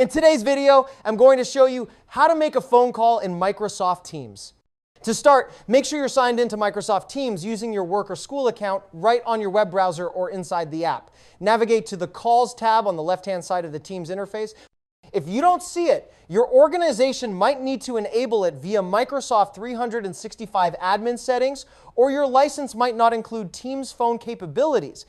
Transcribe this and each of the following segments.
In today's video, I'm going to show you how to make a phone call in Microsoft Teams. To start, make sure you're signed into Microsoft Teams using your work or school account right on your web browser or inside the app. Navigate to the Calls tab on the left-hand side of the Teams interface. If you don't see it, your organization might need to enable it via Microsoft 365 admin settings, or your license might not include Teams phone capabilities.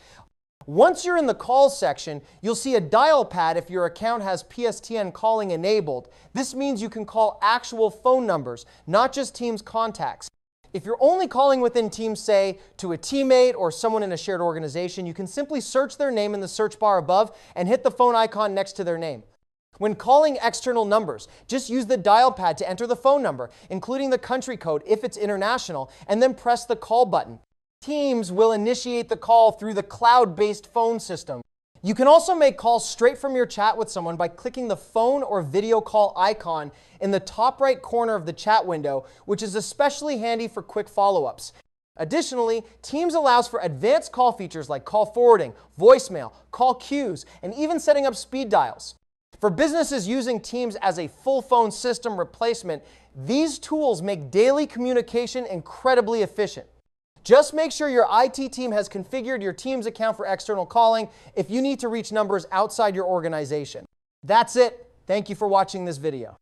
Once you're in the Calls section, you'll see a dial pad if your account has PSTN calling enabled. This means you can call actual phone numbers, not just Teams contacts. If you're only calling within Teams, say, to a teammate or someone in a shared organization, you can simply search their name in the search bar above and hit the phone icon next to their name. When calling external numbers, just use the dial pad to enter the phone number, including the country code if it's international, and then press the call button. Teams will initiate the call through the cloud-based phone system. You can also make calls straight from your chat with someone by clicking the phone or video call icon in the top right corner of the chat window, which is especially handy for quick follow-ups. Additionally, Teams allows for advanced call features like call forwarding, voicemail, call queues, and even setting up speed dials. For businesses using Teams as a full phone system replacement, these tools make daily communication incredibly efficient. Just make sure your IT team has configured your Teams account for external calling if you need to reach numbers outside your organization. That's it. Thank you for watching this video.